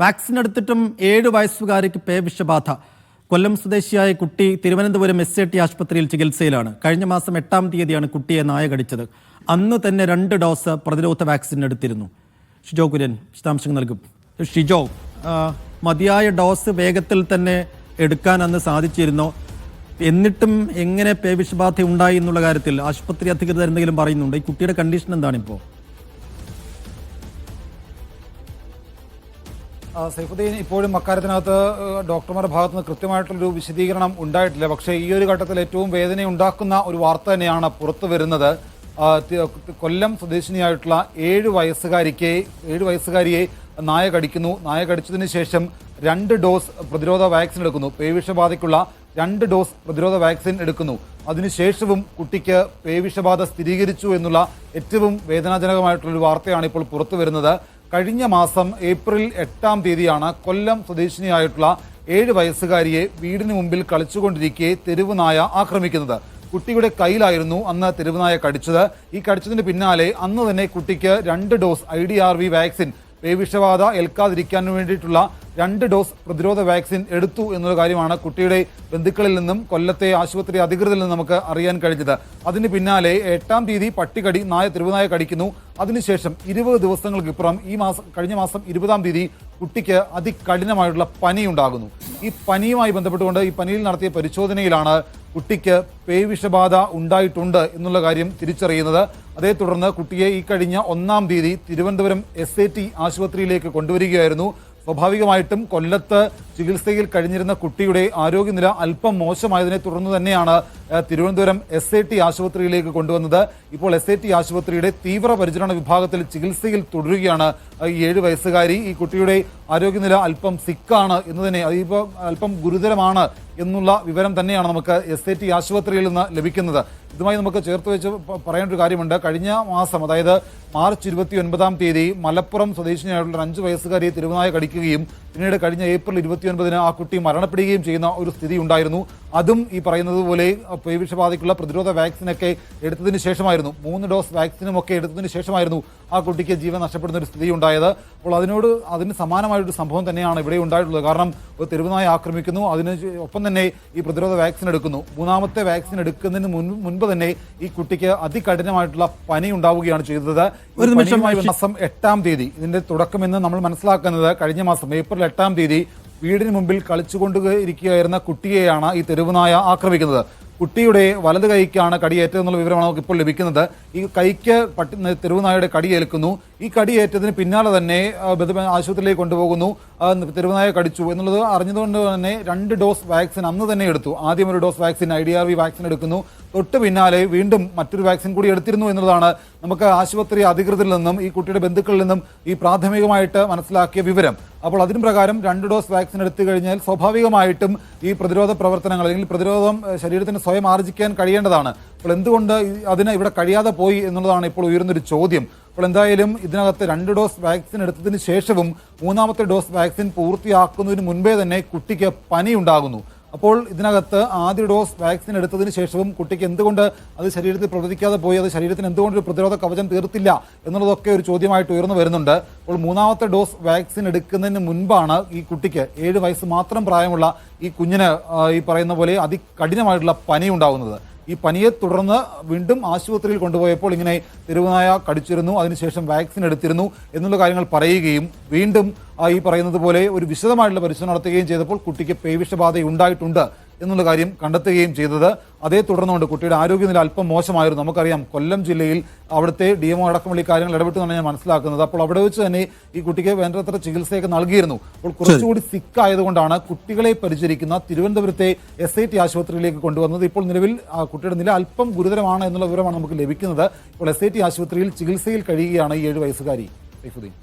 Vaccine എടുത്തിട്ടും 7 വയസ്സുകാരിക്ക് പേവിഷബാധ. കൊല്ലം സ്വദേശിയായ കുട്ടി തിരുവനന്തപുരം SAT ആശുപത്രിയിൽ ചികിത്സയിലാണ്. കഴിഞ്ഞ മാസം 8-ാം തീയതിയാണ് കുട്ടിയെ നായ കടിച്ചത്. അന്ന് തന്നെ 2 ഡോസ് പ്രതിരോധ വാക്സിൻ എടുത്തിരുന്നു. ഷിജോ കുര്യൻ വിശദാംശങ്ങൾ നൽകും. ഷിജോ, മതിയായ ഡോസ് വേഗത്തിൽ തന്നെ എടുക്കാൻ അന്ന് സാധിച്ചിരുന്നോ? എന്നിട്ടും എങ്ങനെ പേവിഷബാധ ഉണ്ടായി എന്നുള്ള കാര്യത്തിൽ ആശുപത്രി അധികൃതർ എന്തെങ്കിലും പറയുന്നുണ്ട്? ഈ കുട്ടിയുടെ കണ്ടീഷൻ എന്താണിപ്പോൾ? സൈഫുദ്ദീൻ, ഇപ്പോഴും അക്കാര്യത്തിനകത്ത് ഡോക്ടർമാരുടെ ഭാഗത്ത് നിന്ന് കൃത്യമായിട്ടുള്ളൊരു വിശദീകരണം ഉണ്ടായിട്ടില്ല. പക്ഷേ ഈ ഒരു ഘട്ടത്തിൽ ഏറ്റവും വേദനയുണ്ടാക്കുന്ന ഒരു വാർത്ത തന്നെയാണ് പുറത്തു വരുന്നത്. കൊല്ലം സ്വദേശിനിയായിട്ടുള്ള 7 വയസ്സുകാരിയെ നായ കടിക്കുന്നു. നായ കടിച്ചതിന് ശേഷം 2 ഡോസ് പ്രതിരോധ വാക്സിൻ എടുക്കുന്നു. പേവിഷബാധയ്ക്കുള്ള 2 ഡോസ് പ്രതിരോധ വാക്സിൻ എടുക്കുന്നു. അതിനുശേഷവും കുട്ടിക്ക് പേവിഷബാധ സ്ഥിരീകരിച്ചു എന്നുള്ള ഏറ്റവും വേദനാജനകമായിട്ടുള്ളൊരു വാർത്തയാണ് ഇപ്പോൾ പുറത്തു വരുന്നത്. കഴിഞ്ഞ മാസം ഏപ്രിൽ 8-ാം തീയതിയാണ് കൊല്ലം സ്വദേശിനിയായിട്ടുള്ള 7 വയസ്സുകാരിയെ വീടിന് മുമ്പിൽ കളിച്ചുകൊണ്ടിരിക്കെ തെരുവുനായ ആക്രമിക്കുന്നത്. കുട്ടിയുടെ കയ്യിലായിരുന്നു അന്ന് തെരുവുനായ കടിച്ചത്. ഈ കടിച്ചതിന് പിന്നാലെ അന്ന് തന്നെ കുട്ടിക്ക് 2 ഡോസ് IDRV വാക്സിൻ, പേവിഷബാധ ഏൽക്കാതിരിക്കാൻ വേണ്ടിയിട്ടുള്ള 2 ഡോസ് പ്രതിരോധ വാക്സിൻ എടുത്തു എന്നുള്ള കാര്യമാണ് കുട്ടിയുടെ ബന്ധുക്കളിൽ നിന്നും കൊല്ലത്തെ ആശുപത്രി അധികൃതരിൽ നിന്നും നമുക്ക് അറിയാൻ കഴിഞ്ഞത്. അതിന് പിന്നാലെ 8-ാം തീയതി പട്ടികടി തെരുവുനായ കടിക്കുന്നു. അതിനുശേഷം 20 ദിവസങ്ങൾക്കിപ്പുറം കഴിഞ്ഞ മാസം 20-ാം തീയതി കുട്ടിക്ക് അതികഠിനമായിട്ടുള്ള പനി ഉണ്ടാകുന്നു. ഈ പനിയുമായി ബന്ധപ്പെട്ടുകൊണ്ട് ഈ പനിയിൽ നടത്തിയ പരിശോധനയിലാണ് കുട്ടിക്ക് പേവിഷബാധ ഉണ്ടായിട്ടുണ്ട് എന്നുള്ള കാര്യം തിരിച്ചറിയുന്നത്. അതേ തുടർന്ന് കുട്ടിയെ ഈ കഴിഞ്ഞ 1-ാം തീയതി തിരുവനന്തപുരം SAT ആശുപത്രിയിലേക്ക് കൊണ്ടുവരികയായിരുന്നു. സ്വാഭാവികമായിട്ടും കൊല്ലത്ത് ചികിത്സയിൽ കഴിഞ്ഞിരുന്ന കുട്ടിയുടെ ആരോഗ്യനില അല്പം മോശമായതിനെ തുടർന്ന് തന്നെയാണ് തിരുവനന്തപുരം SAT ആശുപത്രിയിലേക്ക് കൊണ്ടുവന്നത്. ഇപ്പോൾ SAT ആശുപത്രിയുടെ തീവ്രപരിചരണ വിഭാഗത്തിൽ ചികിത്സയിൽ തുടരുകയാണ് ഈ 7 വയസ്സുകാരി. ഈ കുട്ടിയുടെ ആരോഗ്യനില അല്പം സിക്കാണ് എന്ന് തന്നെ, അതിപ്പോൾ അല്പം ഗുരുതരമാണ് എന്നുള്ള വിവരം തന്നെയാണ് നമുക്ക് SAT ആശുപത്രിയിൽ നിന്ന് ലഭിക്കുന്നത്. ഇതുമായി നമുക്ക് ചേർത്ത് വെച്ച് പറയേണ്ട ഒരു കാര്യമുണ്ട്. കഴിഞ്ഞ മാസം, അതായത് മാർച്ച് 29-ാം തീയതി മലപ്പുറം സ്വദേശിനിയായിട്ടുള്ള 5 വയസ്സുകാരിയെ തെരുവുനായ കടിക്കുകയും പിന്നീട് കഴിഞ്ഞ ഏപ്രിൽ 29-ന് ആ കുട്ടി മരണപ്പെടുകയും ചെയ്യുന്ന ഒരു സ്ഥിതി ഉണ്ടായിരുന്നു. അതും ഈ പറയുന്നത് പോലെ പേവിഷബാധയ്ക്കുള്ള പ്രതിരോധ വാക്സിനൊക്കെ എടുത്തതിന് ശേഷമായിരുന്നു, 3 ഡോസ് വാക്സിനുമൊക്കെ എടുത്തതിന് ശേഷമായിരുന്നു ആ കുട്ടിക്ക് ജീവൻ നഷ്ടപ്പെടുന്ന ഒരു സ്ഥിതി ഉണ്ടായത്. അപ്പോൾ അതിന് സമാനമായൊരു സംഭവം തന്നെയാണ് ഇവിടെ ഉണ്ടായിട്ടുള്ളത്. കാരണം ഒരു തെരുവുനായ ആക്രമിക്കുന്നു, അതിന് ഒപ്പം തന്നെ ഈ പ്രതിരോധ വാക്സിൻ എടുക്കുന്നു. 3-ാമത്തെ വാക്സിൻ എടുക്കുന്നതിന് മുൻപ് തന്നെ ഈ കുട്ടിക്ക് അതികഠിനമായിട്ടുള്ള പനി ഉണ്ടാവുകയാണ് ചെയ്തത്. മാസം 8-ാം തീയതി ഇതിന്റെ തുടക്കമെന്ന് നമ്മൾ മനസ്സിലാക്കുന്നത് കഴിഞ്ഞ മാസം ഏപ്രിൽ 8-ാം തീയതി വീടിന് മുമ്പിൽ കളിച്ചുകൊണ്ടിരിക്കുകയായിരുന്ന കുട്ടിയെയാണ് ഈ തെരുവുനായ ആക്രമിക്കുന്നത്. കുട്ടിയുടെ വലത് കൈക്കാണ് കടിയേറ്റതെന്നുള്ള വിവരമാണ് നമുക്ക് ഇപ്പോൾ ലഭിക്കുന്നത്. ഈ കൈക്ക് തെരുവുനായയുടെ കടിയേൽക്കുന്നു. ഈ കടിയേറ്റതിന് പിന്നാലെ തന്നെ ആശുപത്രിയിലേക്ക് കൊണ്ടുപോകുന്നു. തെരുവുനായ കടിച്ചു എന്നുള്ളത് അറിഞ്ഞതുകൊണ്ട് തന്നെ 2 ഡോസ് വാക്സിൻ അന്ന് തന്നെ എടുത്തു. ആദ്യം ഒരു ഡോസ് വാക്സിൻ IDRV വാക്സിൻ എടുക്കുന്നു. തൊട്ട് പിന്നാലെ വീണ്ടും മറ്റൊരു വാക്സിൻ കൂടി എടുത്തിരുന്നു എന്നുള്ളതാണ് നമുക്ക് ആശുപത്രി അധികൃതരിൽ നിന്നും ഈ കുട്ടിയുടെ ബന്ധുക്കളിൽ നിന്നും ഈ പ്രാഥമികമായിട്ട് മനസ്സിലാക്കിയ വിവരം. അപ്പോൾ അതിന് പ്രകാരം 2 ഡോസ് വാക്സിൻ എടുത്തു കഴിഞ്ഞാൽ സ്വാഭാവികമായിട്ടും ഈ പ്രതിരോധ പ്രവർത്തനങ്ങൾ അല്ലെങ്കിൽ പ്രതിരോധം ശരീരത്തിന് സ്വയം ആർജിക്കാൻ കഴിയേണ്ടതാണ്. അപ്പോൾ എന്തുകൊണ്ട് അതിന് ഇവിടെ കഴിയാതെ പോയി എന്നുള്ളതാണ് ഇപ്പോൾ ഉയർന്നൊരു ചോദ്യം. അപ്പോൾ എന്തായാലും ഇതിനകത്ത് 2 ഡോസ് വാക്സിൻ എടുത്തതിന് ശേഷവും 3-ാമത്തെ ഡോസ് വാക്സിൻ പൂർത്തിയാക്കുന്നതിന് മുൻപേ തന്നെ കുട്ടിക്ക് പനി ഉണ്ടാകുന്നു. അപ്പോൾ ഇതിനകത്ത് ആദ്യ ഡോസ് വാക്സിൻ എടുത്തതിന് ശേഷവും കുട്ടിക്ക് എന്തുകൊണ്ട് അത് ശരീരത്തിൽ പ്രവർത്തിക്കാതെ പോയി, അത് ശരീരത്തിന് എന്തുകൊണ്ട് ഒരു പ്രതിരോധ കവചം തീർത്തില്ല എന്നുള്ളതൊക്കെ ഒരു ചോദ്യമായിട്ട് ഉയർന്നു വരുന്നുണ്ട്. അപ്പോൾ 3-ാമത്തെ ഡോസ് വാക്സിൻ എടുക്കുന്നതിന് മുൻപാണ് ഈ കുട്ടിക്ക് 7 വയസ്സ് മാത്രം പ്രായമുള്ള ഈ കുഞ്ഞിന് ഈ പറയുന്ന പോലെ അതികഠിനമായിട്ടുള്ള പനി ഉണ്ടാകുന്നത്. ഈ പനിയെ തുടർന്ന് വീണ്ടും ആശുപത്രിയിൽ കൊണ്ടുപോയപ്പോൾ ഇങ്ങനെ തെരുവുനായ കടിച്ചിരുന്നു, അതിനുശേഷം വാക്സിൻ എടുത്തിരുന്നു എന്നുള്ള കാര്യങ്ങൾ പറയുകയും വീണ്ടും ഈ പറയുന്നത് പോലെ ഒരു വിശദമായിട്ടുള്ള പരിശോധന നടത്തുകയും ചെയ്തപ്പോൾ കുട്ടിക്ക് പേവിഷബാധ ഉണ്ടായിട്ടുണ്ട് എന്നുള്ള കാര്യം കണ്ടെത്തുകയും ചെയ്തത്. അതേ തുടർന്നുകൊണ്ട് കുട്ടിയുടെ ആരോഗ്യനില അല്പം മോശമായിരുന്നു. നമുക്കറിയാം കൊല്ലം ജില്ലയിൽ അവിടുത്തെ DMO അടക്കമുള്ള കാര്യങ്ങൾ ഇടപെട്ടെന്നാണ് ഞാൻ മനസ്സിലാക്കുന്നത്. അപ്പോൾ അവിടെ വെച്ച് തന്നെ ഈ കുട്ടിക്ക് വേണ്ടത്ര ചികിത്സയൊക്കെ നൽകിയിരുന്നു. അപ്പോൾ കുറച്ചുകൂടി സിക്കായതുകൊണ്ടാണ് കുട്ടികളെ പരിചരിക്കുന്ന തിരുവനന്തപുരത്തെ SAT ആശുപത്രിയിലേക്ക് കൊണ്ടുവന്നത്. ഇപ്പോൾ നിലവിൽ കുട്ടിയുടെ നില അല്പം ഗുരുതരമാണ് എന്നുള്ള വിവരമാണ് നമുക്ക് ലഭിക്കുന്നത്. ഇപ്പോൾ SAT ആശുപത്രിയിൽ ചികിത്സയിൽ കഴിയുകയാണ് ഈ 7 വയസ്സുകാരി. സൈഫുദ്ദീൻ.